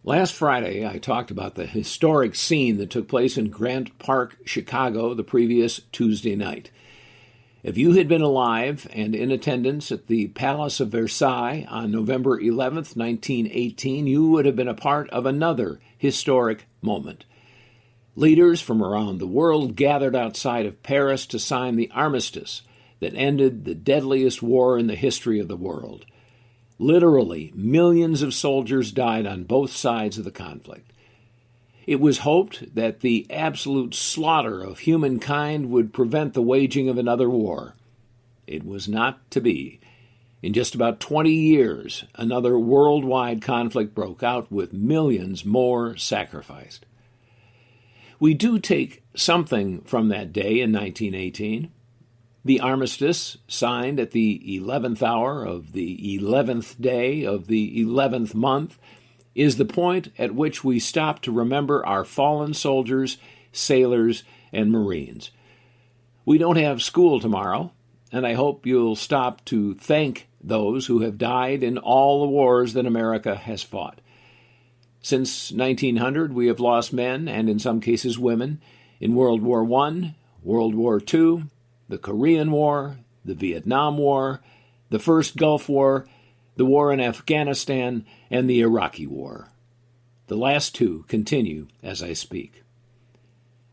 Last Friday, I talked about the historic scene that took place in Grant Park, Chicago, the previous Tuesday night. If you had been alive and in attendance at the Palace of Versailles on November 11th, 1918, you would have been a part of another historic moment. Leaders from around the world gathered outside of Paris to sign the armistice that ended the deadliest war in the history of the world. Literally, millions of soldiers died on both sides of the conflict. It was hoped that the absolute slaughter of humankind would prevent the waging of another war. It was not to be. In just about 20 years, another worldwide conflict broke out with millions more sacrificed. We do take something from that day in 1918. The armistice, signed at the 11th hour of the 11th day of the 11th month, is the point at which we stop to remember our fallen soldiers, sailors, and Marines. We don't have school tomorrow, and I hope you'll stop to thank those who have died in all the wars that America has fought. Since 1900, we have lost men, and in some cases women, in World War I, World War II, the Korean War, the Vietnam War, the First Gulf War, the war in Afghanistan, and the Iraqi War. The last two continue as I speak.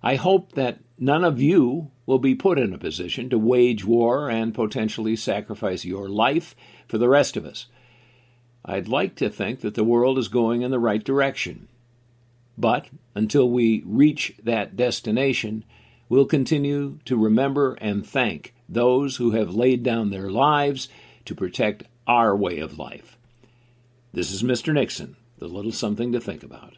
I hope that none of you will be put in a position to wage war and potentially sacrifice your life for the rest of us. I'd like to think that the world is going in the right direction. But until we reach that destination, we'll continue to remember and thank those who have laid down their lives to protect our way of life. This is Mr. Nixon, the little something to think about.